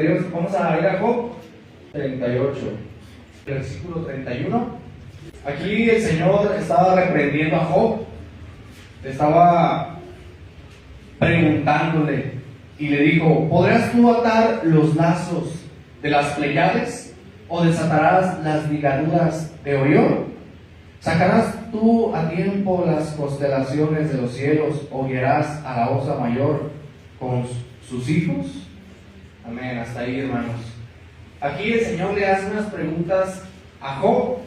Dios. Vamos a ir a Job 38, versículo 31. Aquí el Señor estaba reprendiendo a Job, estaba preguntándole y le dijo: ¿podrás tú atar los lazos de las Pleiades o desatarás las ligaduras de Orión? ¿Sacarás tú a tiempo las constelaciones de los cielos o guiarás a la Osa Mayor con sus hijos? Amén, hasta ahí, hermanos. Aquí el Señor le hace unas preguntas a Job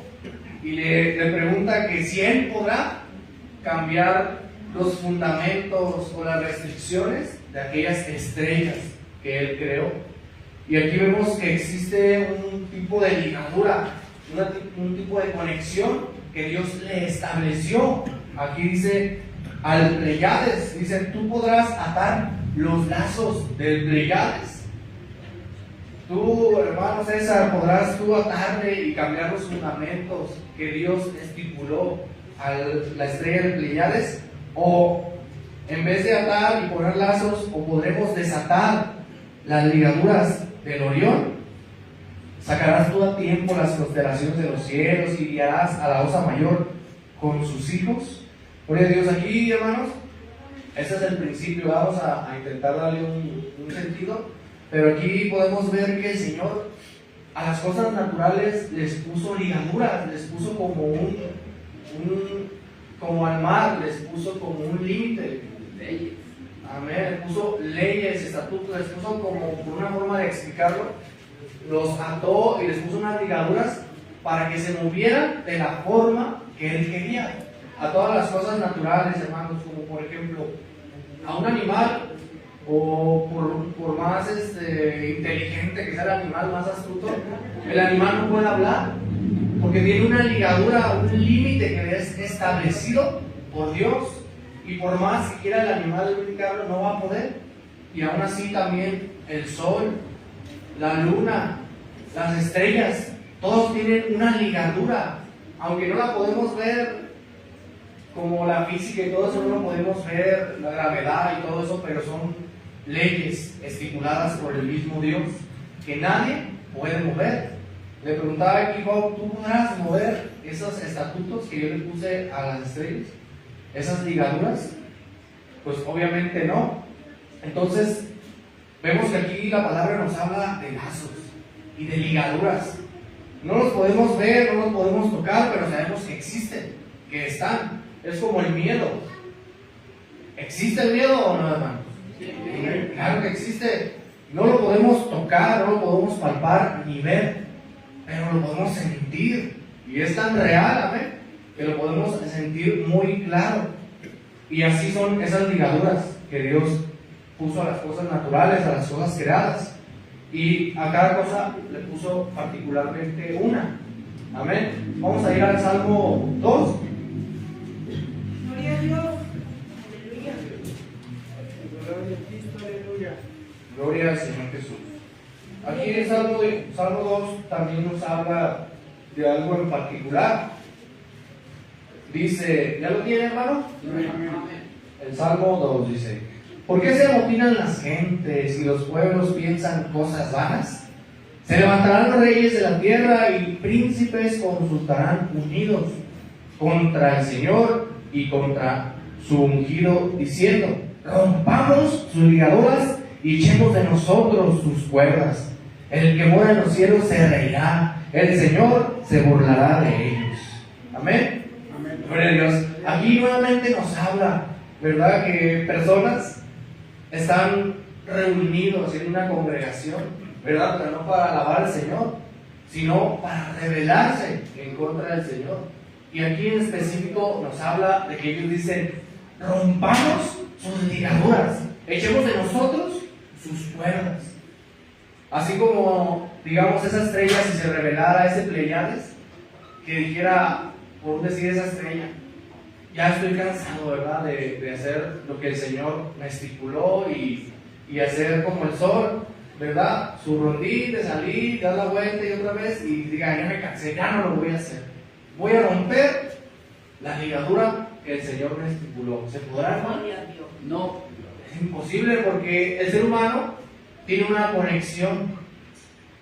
y le pregunta que si él podrá cambiar los fundamentos o las restricciones de aquellas estrellas que él creó. Y aquí vemos que existe un tipo de ligadura, un tipo de conexión que Dios le estableció. Aquí dice al Pleiades, dice: tú podrás atar los lazos del Pleiades. Tú, hermano César, podrás tú atarle y cambiar los fundamentos que Dios estipuló a la estrella de Pleiades, o en vez de atar y poner lazos, o podremos desatar las ligaduras del Orión. ¿Sacarás tú a tiempo las constelaciones de los cielos y guiarás a la Osa Mayor con sus hijos? Gloria a Dios. Aquí, hermanos, ese es el principio. Vamos a intentar darle un sentido, pero aquí podemos ver que el Señor a las cosas naturales les puso ligaduras, les puso como como al mar, les puso como un límite, leyes. Amén, les puso leyes, estatutos, les puso como, por una forma de explicarlo, los ató y les puso unas ligaduras para que se movieran de la forma que Él quería. A todas las cosas naturales, hermanos, como por ejemplo a un animal, o por más inteligente que sea el animal, más astuto, el animal no puede hablar porque tiene una ligadura, un límite que es establecido por Dios, y por más que quiera el animal brincarlo, no va a poder. Y aún así también el sol, la luna, las estrellas, todos tienen una ligadura, aunque no la podemos ver como la física y todo eso, no lo podemos ver, la gravedad y todo eso, pero son leyes estipuladas por el mismo Dios que nadie puede mover. Le preguntaba aquí Job: ¿tú podrás mover esos estatutos que yo le puse a las estrellas? ¿Esas ligaduras? Pues obviamente no. Entonces vemos que aquí la palabra nos habla de lazos y de ligaduras. No los podemos ver, no los podemos tocar, pero sabemos que existen, que están. Es como el miedo. ¿Existe el miedo o no, hermanos? Claro que existe. No lo podemos tocar, no lo podemos palpar ni ver, pero lo podemos sentir. Y es tan real, amén, que lo podemos sentir muy claro. Y así son esas ligaduras que Dios puso a las cosas naturales, a las cosas creadas. Y a cada cosa le puso particularmente una. Amén. Vamos a ir al Salmo 2. Gloria a Dios. Aleluya. Gloria a Cristo, aleluya. Gloria al Señor Jesús. Aquí en el Salmo 2 también nos habla de algo en particular. Dice, ¿ya lo tiene, hermano? El Salmo 2 dice: ¿por qué se amotinan las gentes y los pueblos piensan cosas vanas? Se levantarán los reyes de la tierra y príncipes consultarán unidos contra el Señor y contra su ungido, diciendo: rompamos sus ligaduras y echemos de nosotros sus cuerdas. El que mora en los cielos se reirá, el Señor se burlará de ellos. Amén. Gloria a Dios. Aquí nuevamente nos habla, ¿verdad?, que personas están reunidos en una congregación, ¿verdad?, pero no para alabar al Señor, sino para rebelarse en contra del Señor. Y aquí en específico nos habla de que ellos dicen: rompamos sus ligaduras, echemos de nosotros sus cuerdas. Así como, digamos, esa estrella, si se revelara ese Pleiades, que dijera, por decir esa estrella: ya estoy cansado, ¿verdad?, de hacer lo que el Señor me estipuló y hacer como el sol, ¿verdad?, su rondín de salir, dar la vuelta y otra vez, y diga: ya me cansé, ya no lo voy a hacer. Voy a romper la ligadura que el Señor me estipuló. ¿Se podrá, hermano? No, es imposible, porque el ser humano tiene una conexión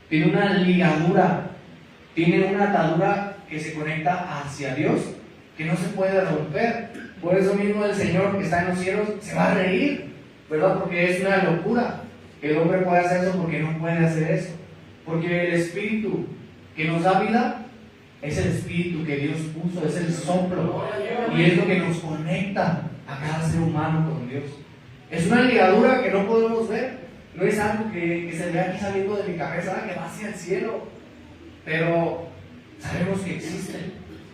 tiene una ligadura, tiene una atadura que se conecta hacia Dios, que no se puede romper. Por eso mismo el Señor que está en los cielos se va a reír, ¿verdad? Porque es una locura que el hombre pueda hacer eso, porque no puede hacer eso. Porque el Espíritu que nos da vida es el Espíritu que Dios puso, es el soplo, y es lo que nos conecta a cada ser humano con Dios. Es una ligadura que no podemos ver, no es algo que se ve aquí saliendo de mi cabeza, que va hacia el cielo, pero sabemos que existe,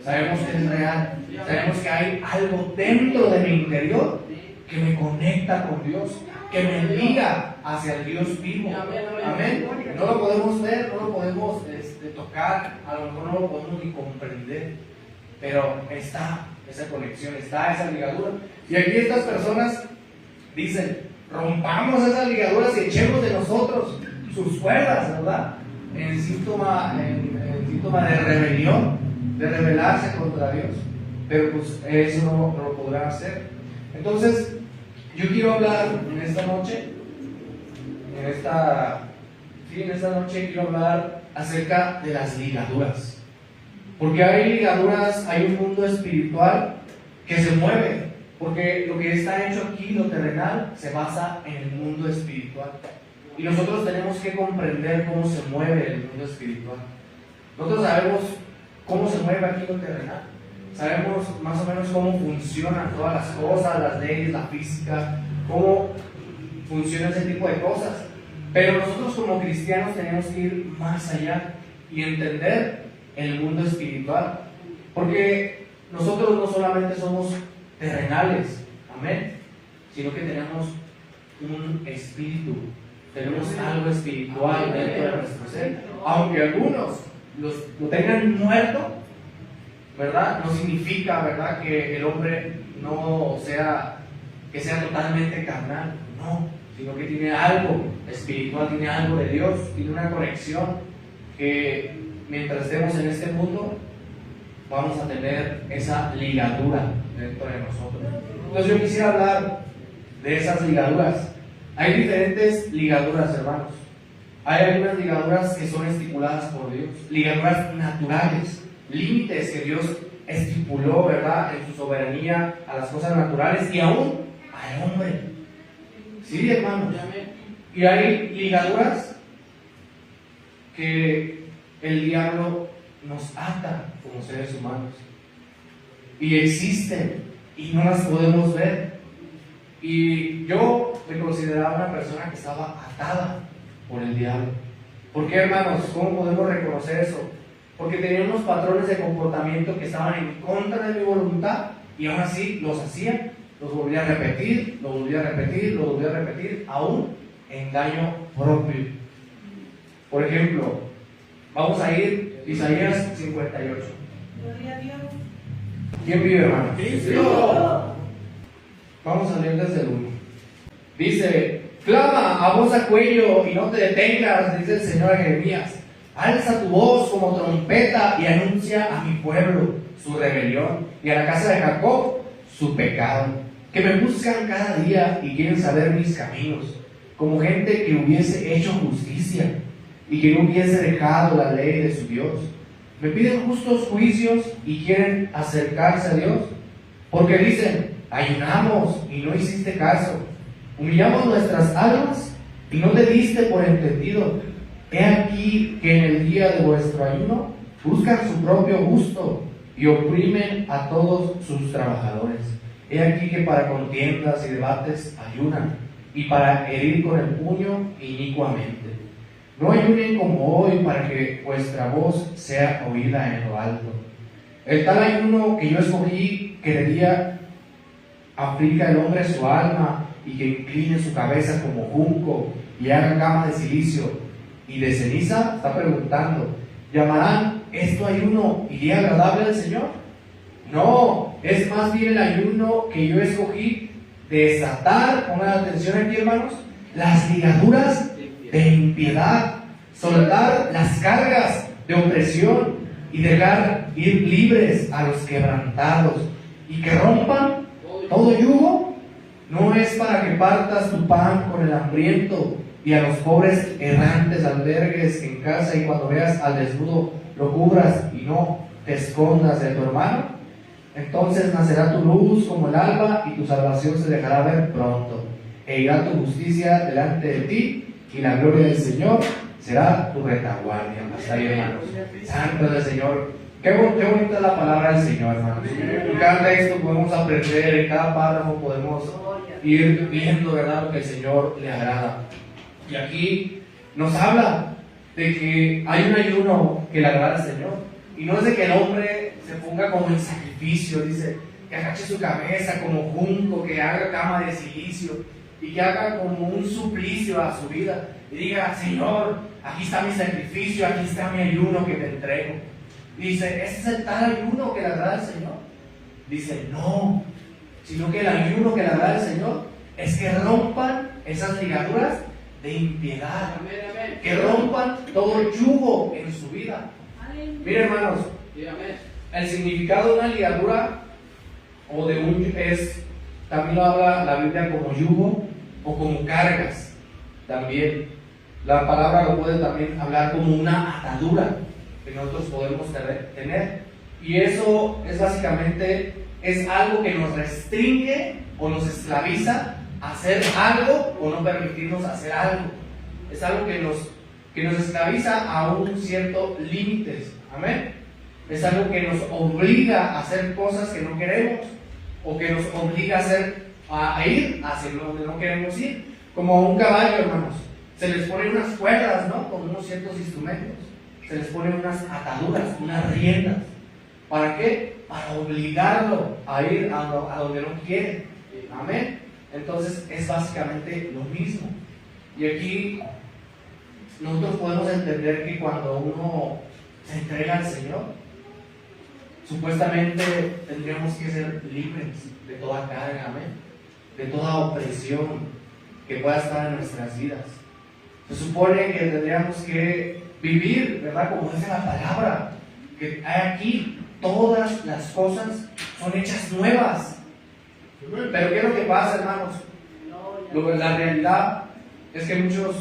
sabemos que es real, sabemos que hay algo dentro de mi interior que me conecta con Dios, que me liga hacia el Dios vivo. Amén. No lo podemos ver, no lo podemos tocar, a lo mejor no lo podemos ni comprender, pero está esa conexión, está esa ligadura. Y aquí estas personas dicen: rompamos esas ligaduras y echemos de nosotros sus cuerdas, ¿verdad? En síntoma de rebelión, de rebelarse contra Dios. Pero pues eso no lo podrán hacer. Entonces, yo quiero hablar en esta noche, en esta noche quiero hablar acerca de las ligaduras. Porque hay ligaduras, hay un mundo espiritual que se mueve. Porque lo que está hecho aquí, lo terrenal, se basa en el mundo espiritual. Y nosotros tenemos que comprender cómo se mueve el mundo espiritual. Nosotros sabemos cómo se mueve aquí lo terrenal. Sabemos más o menos cómo funcionan todas las cosas, las leyes, la física, cómo funciona ese tipo de cosas. Pero nosotros como cristianos tenemos que ir más allá y entender el mundo espiritual. Porque nosotros no solamente somos terrenales, amén, sino que tenemos un espíritu, tenemos algo espiritual dentro de nuestro ser. Aunque algunos lo tengan muerto, ¿verdad? No significa, ¿verdad?, que el hombre no sea, que sea totalmente carnal, no, sino que tiene algo espiritual, tiene algo de Dios, tiene una conexión que mientras estemos en este mundo vamos a tener esa ligadura dentro de nosotros. Entonces yo quisiera hablar de esas ligaduras. Hay diferentes ligaduras, hermanos. Hay algunas ligaduras que son estipuladas por Dios, ligaduras naturales, límites que Dios estipuló, ¿verdad?, en su soberanía a las cosas naturales y aún al hombre. Sí, hermanos. Y hay ligaduras que el diablo nos ata como seres humanos. Y existen y no las podemos ver. Y yo me consideraba una persona que estaba atada por el diablo. ¿Por qué, hermanos? ¿Cómo podemos reconocer eso? Porque tenía unos patrones de comportamiento que estaban en contra de mi voluntad y aún así los hacía, los volvía a repetir, lo volvía a repetir, lo volvía a repetir, aún engaño propio. Por ejemplo, vamos a ir a Isaías 58. Gloria a Dios. ¿Quién vive, hermano? ¡Cristo! Vamos a leer desde el 1. Dice: clama a voz a cuello y no te detengas, dice el Señor a Jeremías. Alza tu voz como trompeta y anuncia a mi pueblo su rebelión y a la casa de Jacob su pecado, que me buscan cada día y quieren saber mis caminos, como gente que hubiese hecho justicia y que no hubiese dejado la ley de su Dios. Me piden justos juicios y quieren acercarse a Dios, porque dicen: ayunamos y no hiciste caso, humillamos nuestras almas y no te diste por entendido. He aquí que en el día de vuestro ayuno buscan su propio gusto y oprimen a todos sus trabajadores. He aquí que para contiendas y debates ayunan, y para herir con el puño inicuamente. No ayunen como hoy para que vuestra voz sea oída en lo alto. El tal ayuno que yo escogí, que de día aflija el hombre su alma y que incline su cabeza como junco y haga cama de silicio y de ceniza, está preguntando: ¿llamarán esto ayuno y día agradable al Señor? No, es más bien el ayuno que yo escogí, desatar, pongan atención aquí, hermanos, las ligaduras de impiedad, soltar las cargas de opresión y dejar ir libres a los quebrantados, y que rompan todo yugo. No es para que partas tu pan con el hambriento, y a los pobres errantes albergues en casa, y cuando veas al desnudo lo cubras y no te escondas de tu hermano, entonces nacerá tu luz como el alba y tu salvación se dejará ver pronto, e irá tu justicia delante de ti, y la gloria del Señor será tu retaguardia. Hasta ahí, hermanos. Santo del Señor. Qué bonita es la palabra del Señor, hermanos. En cada texto podemos aprender, en cada párrafo podemos ir viendo, ¿verdad?, lo que el Señor le agrada. Y aquí nos habla de que hay un ayuno que le agrada al Señor. Y no es de que el hombre se ponga como en sacrificio, dice, que agache su cabeza como junco, que haga cama de silicio y que haga como un suplicio a su vida y diga, Señor, aquí está mi sacrificio, aquí está mi ayuno que te entrego. Dice, ¿ese es el tal ayuno que le agrada al Señor? Dice, no, sino que el ayuno que le agrada al Señor es que rompan esas ligaduras de impiedad, que rompan todo yugo en su vida. Miren, hermanos, el significado de una ligadura o de un también lo habla la Biblia como yugo o como cargas. También la palabra lo puede también hablar como una atadura que nosotros podemos tener, y eso es básicamente algo que nos restringe o nos esclaviza a hacer algo o no permitirnos hacer algo. Es algo que nos esclaviza a un cierto límites. Amén. Es algo que nos obliga a hacer cosas que no queremos, o que nos obliga a ir hacia donde no queremos ir. Como a un caballo, hermanos, se les ponen unas cuerdas, ¿no?, con unos ciertos instrumentos, se les ponen unas ataduras, unas riendas. ¿Para qué? Para obligarlo a ir a donde no quiere. Amén. Entonces es básicamente lo mismo. Y aquí nosotros podemos entender que cuando uno se entrega al Señor, supuestamente tendríamos que ser libres de toda carga, amén, de toda opresión que pueda estar en nuestras vidas. Se supone que tendríamos que vivir, ¿verdad?, como dice la palabra, que hay aquí, todas las cosas son hechas nuevas. Pero ¿qué es lo que pasa, hermanos? La realidad es que muchos,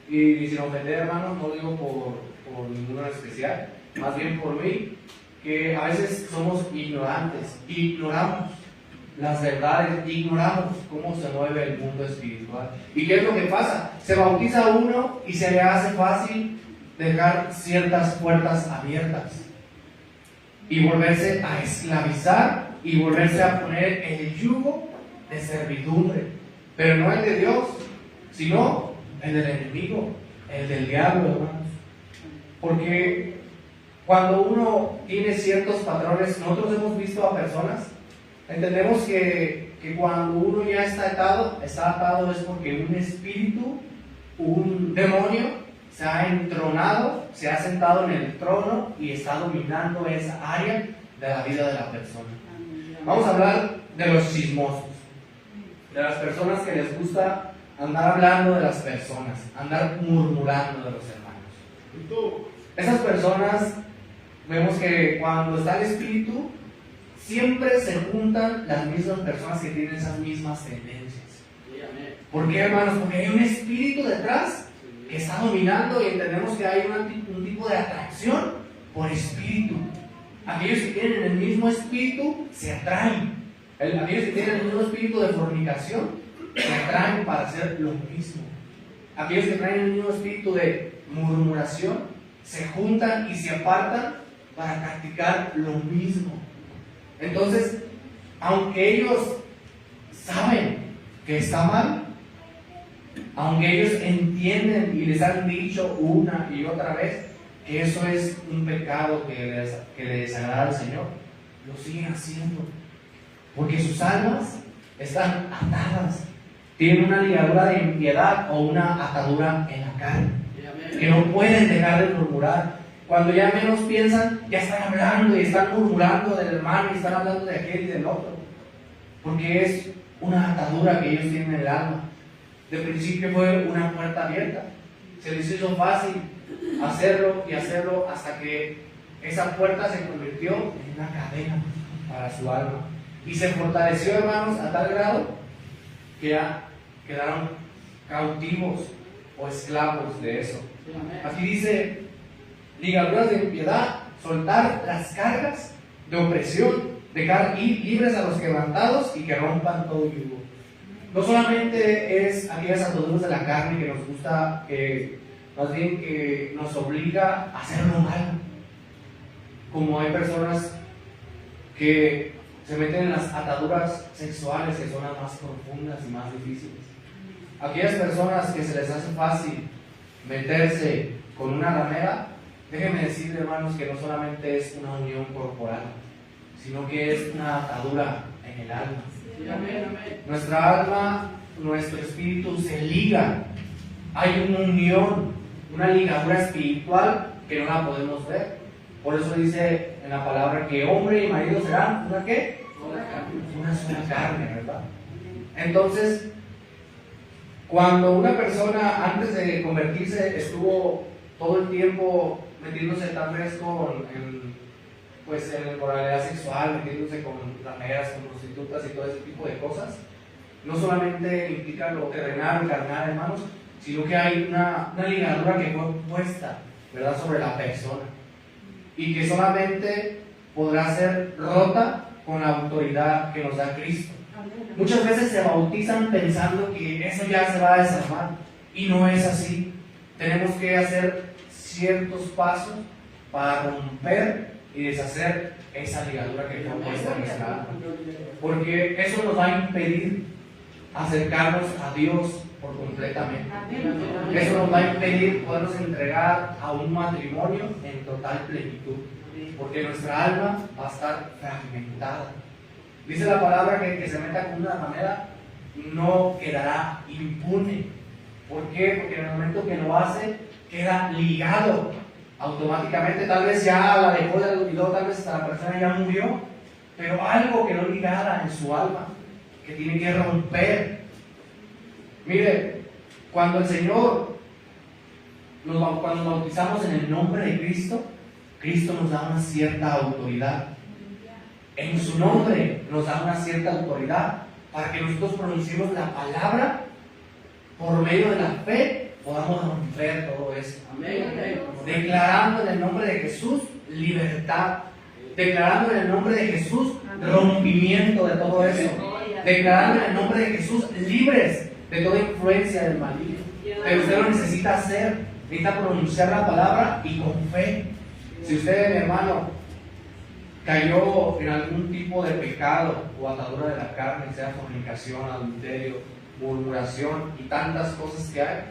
y sin ofender, hermanos, no digo por ninguno en especial, más bien por mí, que a veces somos ignorantes, ignoramos las verdades, ignoramos cómo se mueve el mundo espiritual. ¿Y qué es lo que pasa? Se bautiza uno y se le hace fácil dejar ciertas puertas abiertas y volverse a esclavizar y volverse a poner el yugo de servidumbre, pero no el de Dios, sino el del enemigo, el del diablo, hermanos. Porque cuando uno tiene ciertos patrones, nosotros hemos visto a personas, entendemos que cuando uno ya está atado es porque un espíritu, un demonio, se ha entronado, se ha sentado en el trono y está dominando esa área de la vida de la persona. Vamos a hablar de los chismosos, de las personas que les gusta andar hablando de las personas, andar murmurando de los hermanos. Esas personas, vemos que cuando está el espíritu, siempre se juntan las mismas personas que tienen esas mismas tendencias. ¿Por qué, hermanos? Porque hay un espíritu detrás que está dominando, y entendemos que hay un tipo de atracción por espíritu. Aquellos que tienen el mismo espíritu se atraen. Aquellos que tienen el mismo espíritu de fornicación se atraen para hacer lo mismo. Aquellos que traen el mismo espíritu de murmuración se juntan y se apartan para practicar lo mismo. Entonces, aunque ellos saben que está mal, aunque ellos entienden y les han dicho una y otra vez que eso es un pecado que le desagrada al Señor, lo siguen haciendo, porque sus almas están atadas, tienen una ligadura de impiedad o una atadura en la carne, que no pueden dejar de murmurar. Cuando ya menos piensan, ya están hablando y están murmurando del hermano y están hablando de aquel y del otro, porque es una atadura que ellos tienen en el alma. De principio fue una puerta abierta, se les hizo fácil hacerlo y hacerlo hasta que esa puerta se convirtió en una cadena para su alma y se fortaleció, hermanos, a tal grado que ya quedaron cautivos o esclavos de eso. Aquí dice, ligaduras de impiedad, soltar las cargas de opresión, dejar ir libres a los quebrantados y que rompan todo yugo. No solamente es aquellas ataduras de la carne que nos gusta, más bien que nos obliga a hacer lo malo. Como hay personas que se meten en las ataduras sexuales que son las más profundas y más difíciles. Aquellas personas que se les hace fácil meterse con una ramera, déjenme decirles, hermanos, que no solamente es una unión corporal, sino que es una atadura en el alma. Nuestra alma, nuestro espíritu se liga. Hay una unión, una ligadura espiritual que no la podemos ver. Por eso dice en la palabra que hombre y marido serán ¿una qué? Una sola carne, ¿verdad? Entonces, cuando una persona antes de convertirse estuvo todo el tiempo metiéndose tal vez en moralidad sexual, metiéndose con rameras, con prostitutas y todo ese tipo de cosas, no solamente implica lo terrenal, carnal, hermanos, sino que hay una ligadura que fue puesta, ¿verdad?, sobre la persona y que solamente podrá ser rota con la autoridad que nos da Cristo. Muchas veces se bautizan pensando que eso ya se va a desarmar y no es así. Tenemos que hacer ciertos pasos para romper y deshacer esa ligadura que fue puesta en nuestra alma, porque eso nos va a impedir acercarnos a Dios por completamente. Eso nos va a impedir podernos entregar a un matrimonio en total plenitud, porque nuestra alma va a estar fragmentada. Dice la palabra que el que se meta con una manera no quedará impune. ¿Por qué? Porque en el momento que lo hace queda ligado automáticamente. Tal vez ya la dejó de olvidó, tal vez hasta la persona ya murió, pero algo quedó ligada en su alma que tiene que romper. Mire, cuando el Señor cuando nos bautizamos en el nombre de Cristo, Cristo nos da una cierta autoridad. En su nombre nos da una cierta autoridad para que nosotros pronunciemos la palabra por medio de la fe, podamos romper todo eso. Declarando en el nombre de Jesús libertad, declarando en el nombre de Jesús rompimiento de todo eso, declarando en el nombre de Jesús libres de toda influencia del maligno. Pero usted lo necesita hacer, necesita pronunciar la palabra y con fe. Si usted, mi hermano, cayó en algún tipo de pecado o atadura de la carne, sea fornicación, adulterio, murmuración y tantas cosas que hay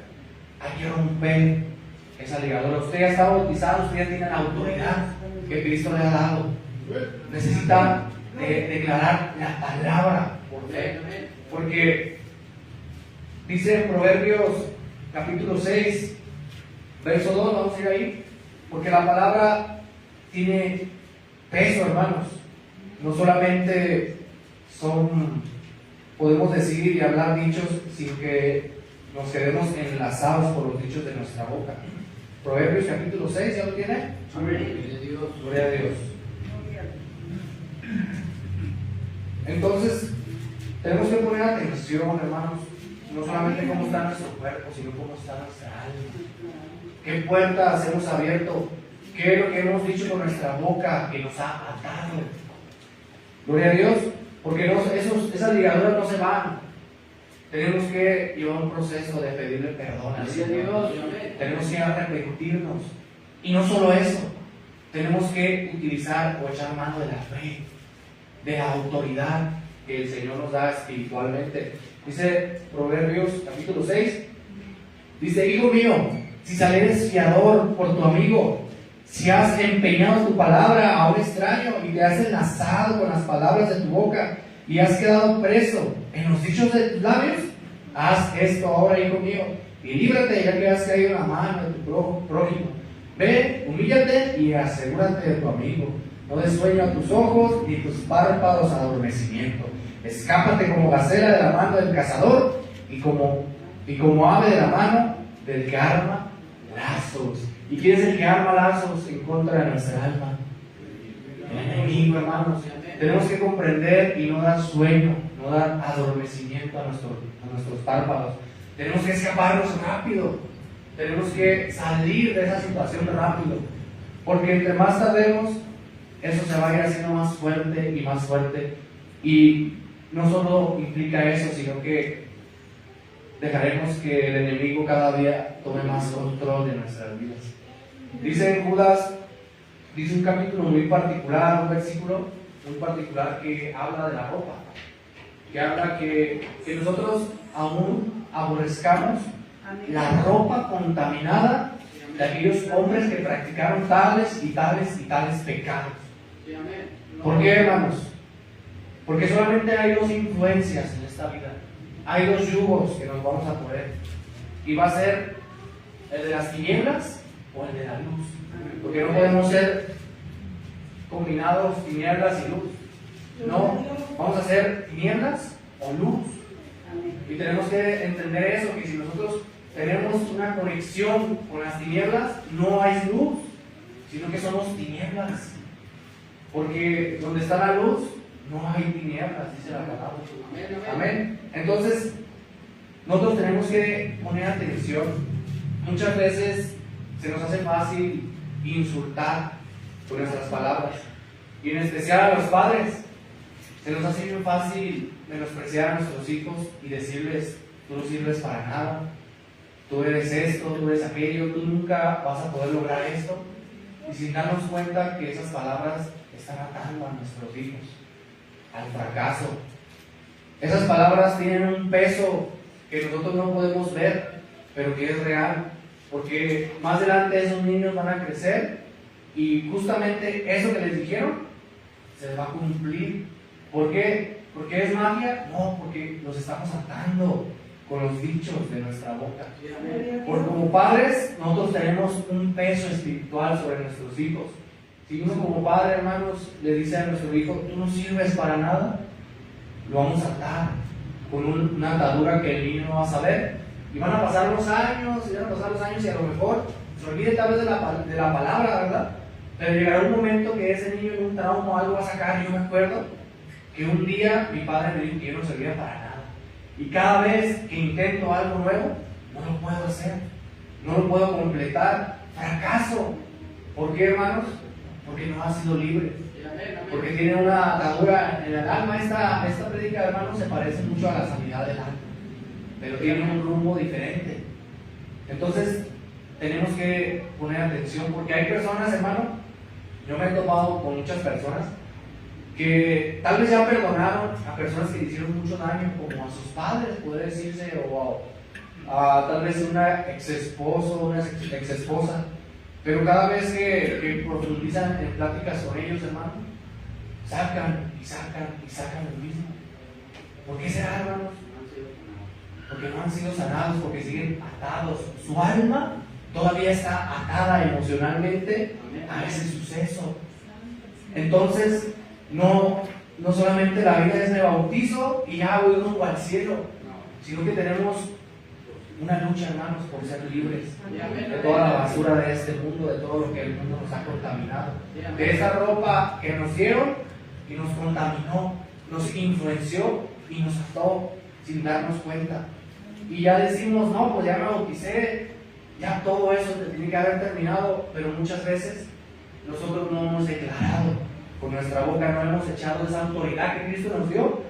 que romper esa ligadura. Usted ya está bautizado, usted ya tiene la autoridad que Cristo le ha dado. Necesita declarar la palabra por fe, porque dice en Proverbios capítulo 6 verso 2, vamos a ir ahí, porque la palabra tiene peso, hermanos. No solamente podemos decir y hablar dichos sin que nos quedemos enlazados por los dichos de nuestra boca. Proverbios capítulo 6, ¿ya lo tiene? Gloria a Dios. Entonces, tenemos que poner atención, hermanos, no solamente cómo está nuestro cuerpo, sino cómo está nuestra alma. ¿Qué puertas hemos abierto? ¿Qué es lo que hemos dicho con nuestra boca que nos ha atado? Gloria a Dios, porque esas ligaduras no se van. Tenemos que llevar un proceso de pedirle perdón al Señor. Tenemos que arrepentirnos. Y no solo eso, tenemos que utilizar o echar mano de la fe, de la autoridad que el Señor nos da espiritualmente. Dice Proverbios capítulo 6, dice: hijo mío, si salieres fiador por tu amigo, si has empeñado tu palabra a un extraño y te has enlazado con las palabras de tu boca y has quedado preso en los dichos de tus labios, haz esto ahora, hijo mío, y líbrate, ya que has caído en la mano de tu prójimo. Ve, humíllate y asegúrate de tu amigo. No des sueño a tus ojos ni tus párpados adormecimiento. Escápate como gacela de la mano del cazador y como ave de la mano del que arma lazos. ¿Y quién es el que arma lazos en contra de nuestra alma? El enemigo, hermanos. Tenemos que comprender y no dar sueño, no dar adormecimiento a nuestros párpados. Tenemos que escaparnos rápido. Tenemos que salir de esa situación rápido. Porque entre más tardemos, eso se va a ir haciendo más fuerte y más fuerte. Y no solo implica eso, sino que dejaremos que el enemigo cada día tome más control de nuestras vidas. Dice en Judas, dice un capítulo muy particular, un versículo muy particular que habla de la ropa. Que habla que nosotros aún aborrezcamos la ropa contaminada de aquellos hombres que practicaron tales y tales y tales pecados. ¿Por qué, hermanos? Porque solamente hay dos influencias en esta vida. Hay dos yugos que nos vamos a poner. Y va a ser el de las tinieblas o el de la luz. Porque no podemos ser combinados tinieblas y luz. No, vamos a ser tinieblas o luz. Y tenemos que entender eso, que si nosotros tenemos una conexión con las tinieblas, no hay luz, sino que somos tinieblas. Porque donde está la luz, no hay tinieblas, dice la palabra. Amén. Entonces, nosotros tenemos que poner atención. Muchas veces se nos hace fácil insultar con nuestras palabras, y en especial a los padres. Se nos hace muy fácil menospreciar a nuestros hijos y decirles: tú no sirves para nada, tú eres esto, tú eres aquello, tú nunca vas a poder lograr esto. Y sin darnos cuenta que esas palabras están atando a nuestros hijos al fracaso. Esas palabras tienen un peso que nosotros no podemos ver, pero que es real, porque más adelante esos niños van a crecer y justamente eso que les dijeron se va a cumplir. ¿Por qué? ¿Porque es magia? No, porque los estamos atando con los dichos de nuestra boca. Porque como padres, nosotros tenemos un peso espiritual sobre nuestros hijos. Si uno como padre, hermanos, le dice a nuestro hijo: tú no sirves para nada, lo vamos a atar con una atadura que el niño no va a saber. Y van a pasar los años, y a lo mejor se olvide tal vez de la palabra, ¿verdad? Pero llegará un momento que ese niño en un trauma o algo va a sacar. Yo me acuerdo que un día mi padre me dijo que yo no servía para nada. Y cada vez que intento algo nuevo, no lo puedo hacer, no lo puedo completar, fracaso. ¿Por qué, hermanos? Porque no ha sido libre, porque tiene una atadura en el alma. Esta prédica, hermanos, se parece mucho a la sanidad del alma, pero tiene un rumbo diferente. Entonces tenemos que poner atención, porque hay personas, hermano, yo me he topado con muchas personas que tal vez ya perdonaron a personas que le hicieron mucho daño, como a sus padres, puede decirse, o a tal vez una ex esposo, una ex esposa. Pero cada vez que profundizan en pláticas con ellos, hermano, sacan lo mismo. ¿Por qué será, hermanos? Porque no han sido sanados, porque siguen atados. Su alma todavía está atada emocionalmente a ese suceso. Entonces, no solamente la vida es de bautizo y ya voy rumbo al cielo, sino que tenemos una lucha, hermanos, por ser libres de toda la basura de este mundo, de todo lo que el mundo nos ha contaminado, de esa ropa que nos dieron y nos contaminó, nos influenció y nos ató sin darnos cuenta. Y ya decimos: no, pues ya me bauticé, ya todo eso tiene que haber terminado. Pero muchas veces nosotros no hemos declarado con nuestra boca, no hemos echado esa autoridad que Cristo nos dio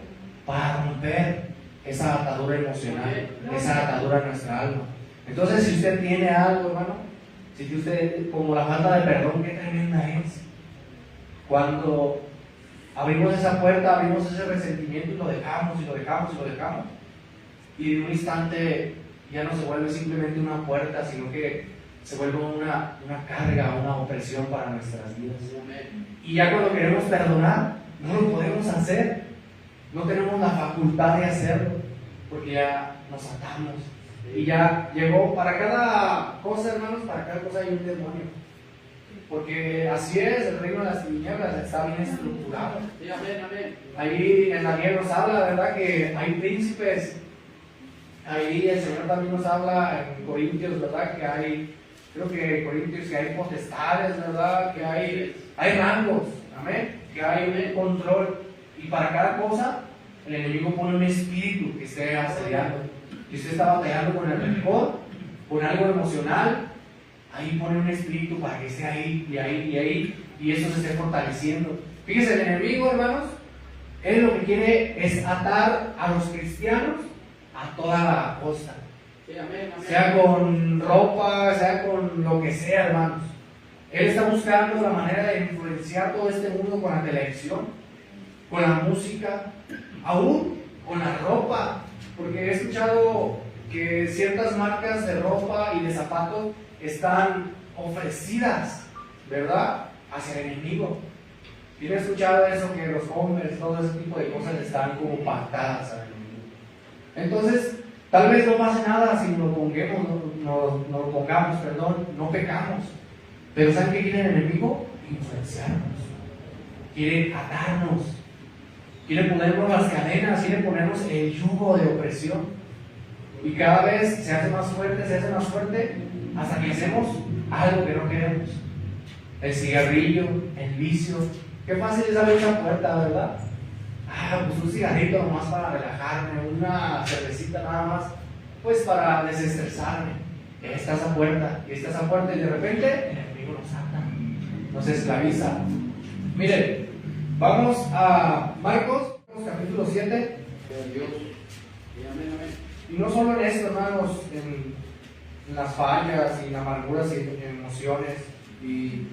para romper esa atadura emocional, esa atadura a nuestra alma. Entonces, si usted tiene algo, hermano, si usted, como la falta de perdón, qué tremenda es. Cuando abrimos esa puerta, abrimos ese resentimiento y lo dejamos, y en un instante ya no se vuelve simplemente una puerta, sino que se vuelve una carga, una opresión para nuestras vidas. Y ya cuando queremos perdonar, no lo podemos hacer, no tenemos la facultad de hacerlo, porque ya nos atamos. Y ya llegó, para cada cosa, hermanos, para cada cosa hay un demonio. Porque así es, el reino de las tinieblas está bien estructurado. Ahí en Daniel nos habla, ¿verdad?, que hay príncipes. Ahí el Señor también nos habla en Corintios, ¿verdad?, que hay, creo que en Corintios, que hay potestades, ¿verdad?, que hay rangos, amén, que hay un control. Y para cada cosa, el enemigo pone un espíritu que esté asediando. Si usted está batallando con el rencor, con algo emocional, ahí pone un espíritu para que esté ahí y ahí y ahí, y eso se esté fortaleciendo. Fíjese, el enemigo, hermanos, él lo que quiere es atar a los cristianos a toda la costa. Sí, amén, amén. Sea con ropa, sea con lo que sea, hermanos. Él está buscando la manera de influenciar todo este mundo con la televisión, con la música, aún con la ropa. Porque he escuchado que ciertas marcas de ropa y de zapatos están ofrecidas, ¿verdad?, hacia el enemigo. ¿Tiene escuchado eso? Que los hombres, todo ese tipo de cosas están como pactadas al enemigo. Entonces, tal vez no pase nada si nos lo pongamos, no pecamos. Pero ¿saben qué quiere el enemigo? Influenciarnos. Quiere atarnos. Quiere ponernos las cadenas, quiere ponernos el yugo de opresión. Y cada vez se hace más fuerte, hasta que hacemos algo que no queremos. El cigarrillo, el vicio. Qué fácil es abrir esa puerta, ¿verdad? Pues un cigarrito nomás para relajarme, una cervecita nada más, pues para desestresarme. Está esa puerta, y de repente el enemigo nos ata, nos esclaviza. Miren, vamos a Marcos, capítulo 7. Y no solo en esto, hermanos, en las fallas y en amarguras y en emociones, y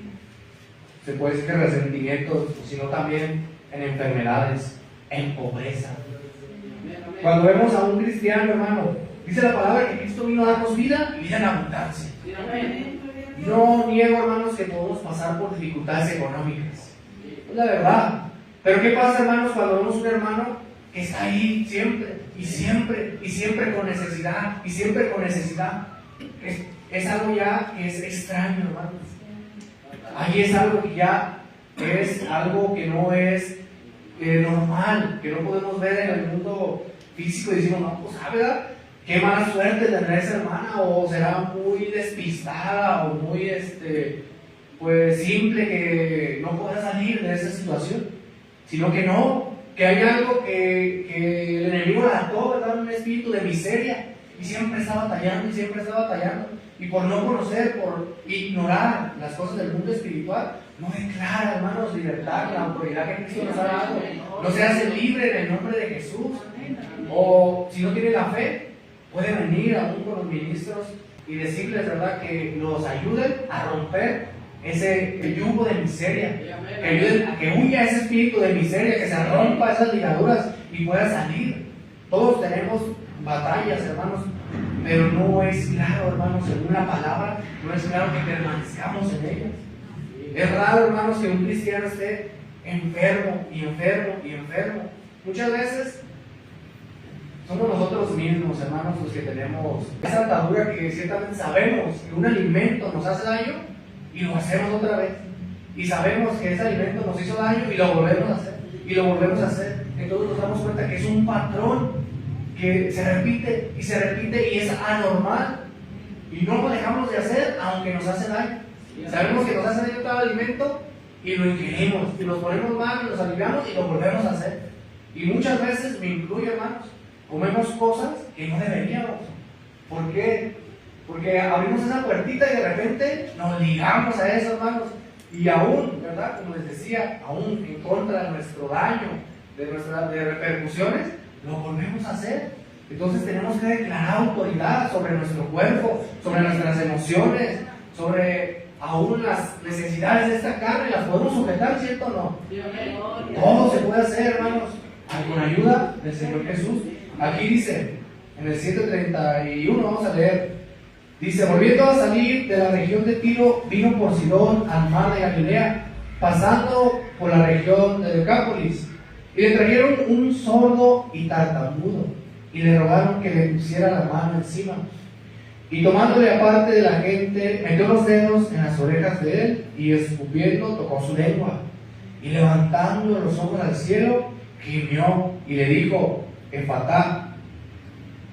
se puede decir que resentimientos, sino también en enfermedades, en pobreza. Cuando vemos a un cristiano, hermano, dice la palabra que Cristo vino a darnos vida y vida en abundancia. No niego, hermanos, que podemos pasar por dificultades económicas. Es la verdad. Pero ¿qué pasa, hermanos, cuando vemos un hermano que está ahí siempre con necesidad? Es algo ya que es extraño, hermanos. Ahí es algo que ya es algo que no es normal, que no podemos ver en el mundo físico y decimos, no, pues, ¿verdad? Qué mala suerte tendrá esa hermana, o será muy despistada, o muy, pues, simple, que no podrá salir de esa situación, sino que no, que hay algo que el enemigo la ató, ¿verdad? Un espíritu de miseria, y siempre está batallando, y por no conocer, por ignorar las cosas del mundo espiritual, no declara, hermanos, libertad, la autoridad que Cristo nos ha dado, no se hace libre en el nombre de Jesús, o si no tiene la fe, puede venir aún con los ministros y decirles, ¿verdad?, que los ayuden a romper ese yugo de miseria, que ayuden a que huya ese espíritu de miseria, que se rompa esas ligaduras y pueda salir. Todos tenemos batallas, hermanos, pero no es claro, hermanos, según la palabra, no es claro que permanezcamos en ellas. Es raro, hermanos, que un cristiano esté enfermo. Muchas veces somos nosotros mismos, hermanos, los que tenemos esa atadura que ciertamente sabemos que un alimento nos hace daño y lo hacemos otra vez. Y sabemos que ese alimento nos hizo daño y lo volvemos a hacer. Entonces nos damos cuenta que es un patrón que se repite y es anormal. Y no lo dejamos de hacer aunque nos hace daño. Sabemos que nos hace daño cada alimento y lo ingerimos y nos ponemos mal y nos aliviamos y lo volvemos a hacer. Y muchas veces, me incluyo, hermanos, comemos cosas que no deberíamos. ¿Por qué? Porque abrimos esa puertita y de repente nos ligamos a eso, hermanos. Y aún, ¿verdad? Como les decía, aún en contra de nuestro daño, de repercusiones, lo volvemos a hacer. Entonces tenemos que declarar autoridad sobre nuestro cuerpo, sobre nuestras emociones, sobre aún las necesidades de esta carne. Las podemos sujetar, ¿cierto o no? Todo se puede hacer, hermanos, con ayuda del Señor Jesús. Aquí dice, en el 7:31, vamos a leer. Dice: volviendo a salir de la región de Tiro, vino por Sidón al mar de Galilea, pasando por la región de Decápolis. Y le trajeron un sordo y tartamudo, y le rogaron que le pusiera la mano encima. Y tomándole aparte de la gente, metió los dedos en las orejas de él, y escupiendo tocó su lengua. Y levantando los ojos al cielo, gimió y le dijo: Efatá,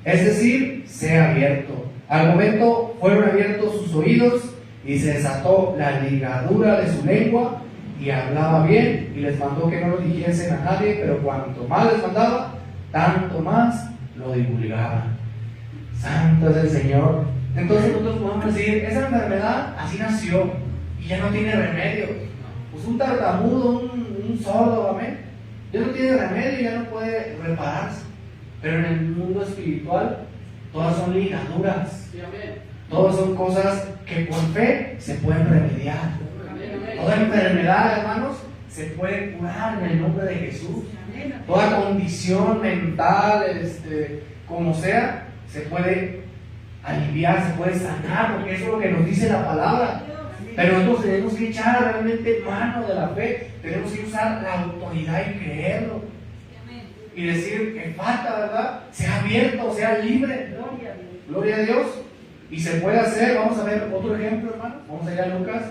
es decir, sea abierto. Al momento fueron abiertos sus oídos y se desató la ligadura de su lengua y hablaba bien, y les mandó que no lo dijesen a nadie, pero cuanto más les mandaba, tanto más lo divulgaban. Santo es el Señor. Entonces nosotros podemos decir, esa enfermedad así nació y ya no tiene remedio. Pues un tartamudo, un sordo, amén, ya no tiene remedio, ya no puede repararse. Pero en el mundo espiritual, todas son ligaduras. Todas son cosas que por fe se pueden remediar. Toda enfermedad, hermanos, se puede curar en el nombre de Jesús. Toda condición mental, como sea, se puede aliviar, se puede sanar, porque eso es lo que nos dice la palabra. Pero nosotros tenemos que echar realmente mano de la fe, tenemos que usar la autoridad y creerlo. Y decir que falta, ¿verdad? Sea abierto, sea libre. Gloria a Dios. Y se puede hacer. Vamos a ver otro ejemplo, hermano. Vamos allá a Lucas.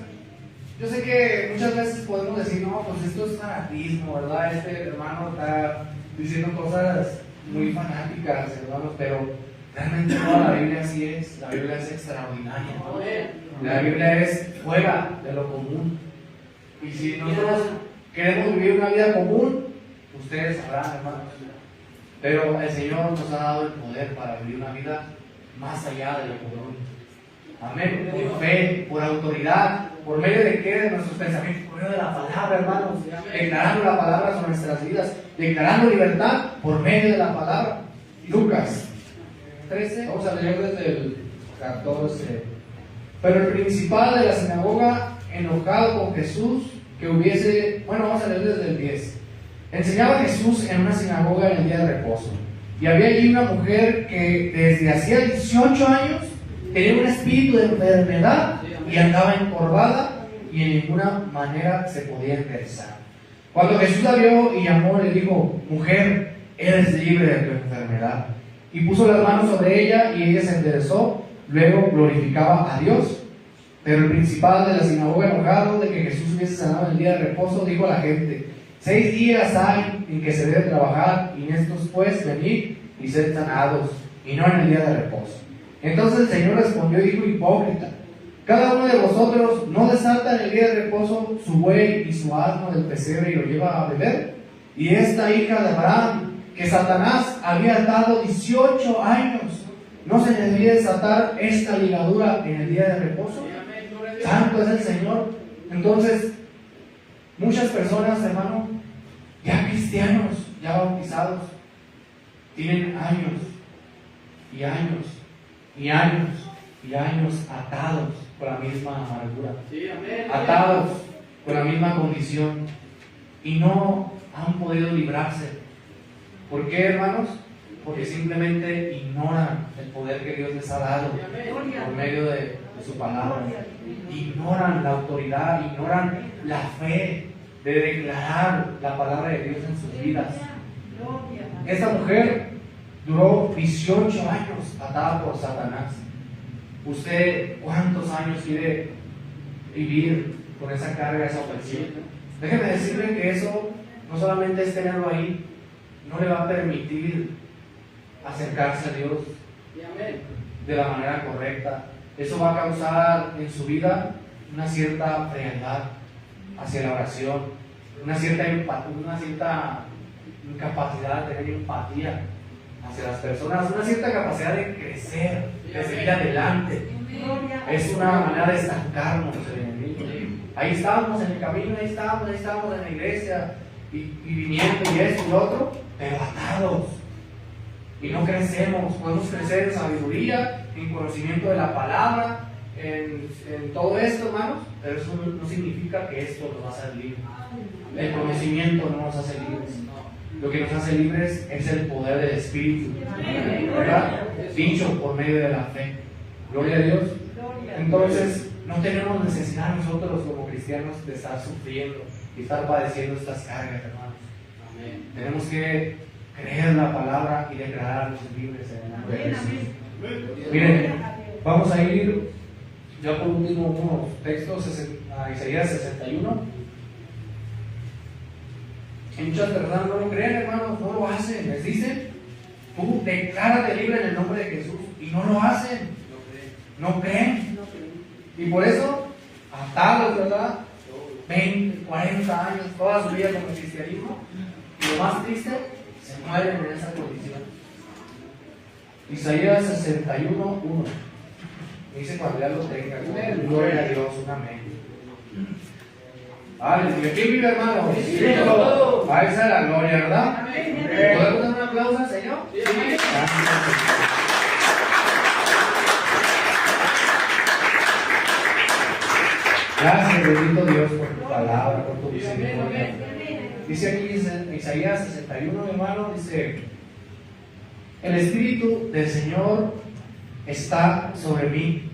Yo sé que muchas veces podemos decir, no, pues esto es fanatismo, ¿verdad? Este hermano está diciendo cosas muy fanáticas, hermanos, pero realmente toda la Biblia así es. La Biblia es extraordinaria, ¿no? La Biblia es fuera de lo común. Y si nosotros queremos vivir una vida común, ustedes sabrán, hermanos. Pero el Señor nos ha dado el poder para vivir una vida más allá de lo común. Amén. Por fe, por autoridad, por medio de qué, de nuestros pensamientos, por medio de la palabra, hermanos. Declarando la palabra sobre nuestras vidas, declarando libertad por medio de la palabra. Lucas 13, vamos a leer desde el 14. Pero el principal de la sinagoga, enojado con Jesús, vamos a leer desde el 10. Enseñaba Jesús en una sinagoga en el día de reposo. Y había allí una mujer que desde hacía 18 años tenía un espíritu de enfermedad y andaba encorvada y en ninguna manera se podía enderezar. Cuando Jesús la vio y llamó, le dijo: mujer, eres libre de tu enfermedad. Y puso las manos sobre ella y ella se enderezó. Luego glorificaba a Dios. Pero el principal de la sinagoga, enojado de que Jesús hubiese sanado en el día de reposo, dijo a la gente: 6 días hay en que se debe trabajar, y en estos pues venid y sed sanados, y no en el día de reposo. Entonces el Señor respondió y dijo: hipócrita, cada uno de vosotros no desata en el día de reposo su buey y su asno del pesebre y lo lleva a beber. Y esta hija de Abraham, que Satanás había atado 18 años, ¿no se le debía desatar esta ligadura en el día de reposo? Santo es el Señor. Entonces, muchas personas, hermano, ya cristianos, ya bautizados, tienen años y años y años y años atados por la misma amargura, atados por la misma condición, y no han podido librarse. ¿Por qué, hermanos? Porque simplemente ignoran el poder que Dios les ha dado por medio de su palabra. Ignoran la autoridad, ignoran la fe de declarar la palabra de Dios en sus vidas. Esta mujer duró 18 años atada por Satanás. ¿Usted cuántos años quiere vivir con esa carga, esa opresión? Déjeme decirle que eso no solamente es tenerlo ahí, no le va a permitir acercarse a Dios de la manera correcta. Eso va a causar en su vida una cierta frialdad hacia la oración, una cierta incapacidad de tener empatía hacia las personas, una cierta capacidad de crecer, de seguir adelante. Es una manera de estancarnos el enemigo. Ahí estamos en el camino, ahí estamos en la iglesia y viniendo y esto y lo otro, pero atados. Y no crecemos. Podemos crecer en sabiduría, en conocimiento de la palabra, en todo esto, hermanos, pero eso no significa que esto nos va a hacer libres. El conocimiento no nos hace libres. Lo que nos hace libres es el poder del Espíritu, ¿verdad? Dicho por medio de la fe. Gloria a Dios. Entonces, no tenemos necesidad nosotros como cristianos de estar sufriendo y estar padeciendo estas cargas, hermanos. Tenemos que creer la palabra y declararnos libres en el nombre de Jesús. Miren, vamos a ir ya por último unos textos a Isaías 61. Y muchas personas no lo creen, hermanos, no lo hacen. Les dicen: tú declárate libre en el nombre de Jesús, y no lo hacen. No creen. Y por eso, atados, ¿verdad? 20, 40 años, toda su vida con el cristianismo. Y lo más triste, se mueren en esa condición. Isaías 61:1. Dice cuando ya lo tenga. Gloria a Dios, un amén. Aleluya. ¿Quién vive, hermano? A esa es la gloria, ¿verdad? ¿Podemos dar un aplauso al Señor? Gracias, bendito Dios, por tu palabra, por tu misericordia. Dice aquí en Isaías 61, mi hermano, dice: el Espíritu del Señor está sobre mí,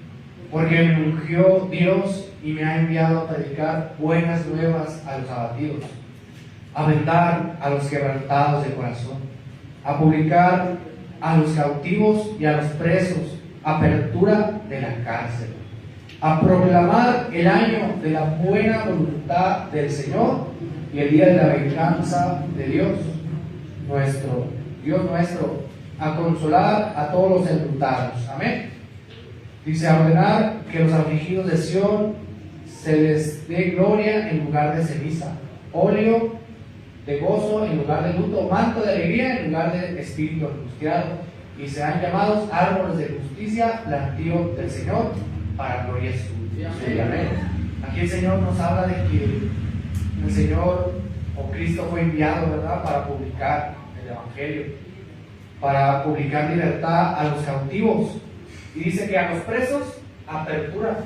porque me ungió Dios y me ha enviado a predicar buenas nuevas a los abatidos, a vendar a los quebrantados de corazón, a publicar a los cautivos y a los presos apertura de la cárcel, a proclamar el año de la buena voluntad del Señor y el día de la venganza de Dios nuestro, a consolar a todos los enlutados. Amén. Dice: a ordenar que los afligidos de Sión se les dé gloria en lugar de ceniza, óleo de gozo en lugar de luto, manto de alegría en lugar de espíritu angustiado, y sean llamados árboles de justicia, plantío del Señor, para gloria suya. Sí, amén. Aquí el Señor nos habla de que el Señor o Cristo fue enviado, ¿verdad?, para publicar el Evangelio, para publicar libertad a los cautivos, y dice que a los presos apertura.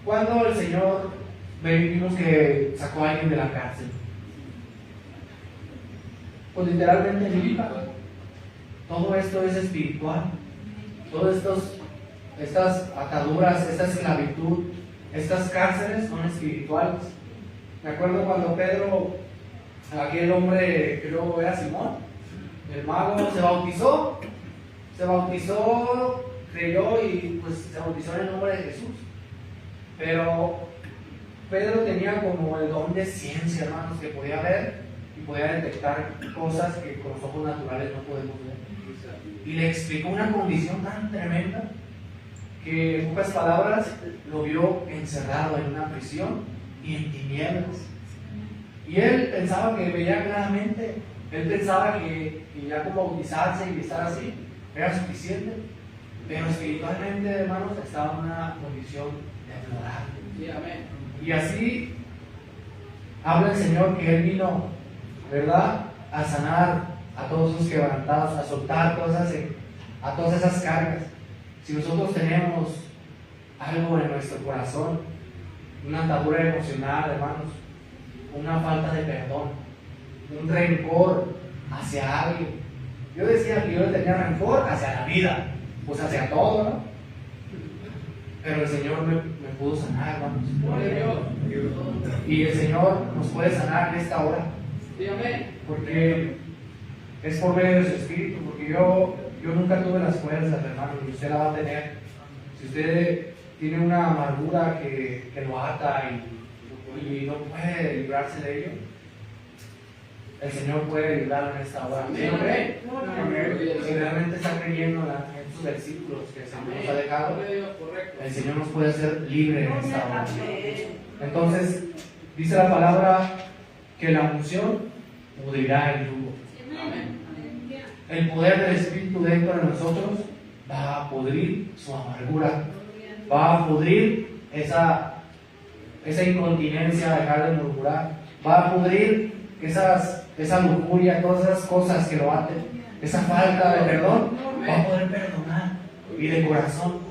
Cuando el Señor vimos que sacó a alguien de la cárcel, pues literalmente libra. Todo esto es espiritual. Todas estas ataduras, esta esclavitud, estas cárceles son espirituales. Me acuerdo cuando Pedro, aquel hombre que luego era Simón, el mago, se bautizó, creyó y pues se bautizó en el nombre de Jesús. Pero Pedro tenía como el don de ciencia, hermanos, que podía ver y podía detectar cosas que con los ojos naturales no podemos ver. Y le explicó una condición tan tremenda que, en pocas palabras, lo vio encerrado en una prisión y en tinieblas. Y él pensaba que veía claramente, él pensaba que ya con bautizarse y estar así era suficiente, pero espiritualmente, hermanos, estaba en una condición deplorable. Y así habla el Señor, que Él vino, ¿verdad?, a sanar a todos esos quebrantados, a soltar a todas esas cargas. Si nosotros tenemos algo en nuestro corazón, una atadura emocional, hermanos, una falta de perdón, un rencor hacia alguien. Yo decía que yo tenía rencor hacia la vida, pues hacia todo, ¿no? Pero el Señor me pudo sanar, hermanos. Y el Señor nos puede sanar en esta hora. Porque es por medio de su Espíritu, porque yo nunca tuve las fuerzas, hermano, y usted la va a tener. Si usted tiene una amargura que lo ata y no puede librarse de ello, el Señor puede librarlo en esta hora. Amén. Si realmente está creyendo en estos versículos que el Señor nos ha dejado, el Señor nos puede hacer libre en esta hora. Entonces, dice la palabra que la unción pudrirá el yugo. El poder del Espíritu dentro de nosotros va a pudrir su amargura, va a pudrir esa incontinencia, dejar de murmurar, va a pudrir esa lujuria, todas esas cosas que lo aten, esa falta de perdón, va a poder perdonar y de corazón.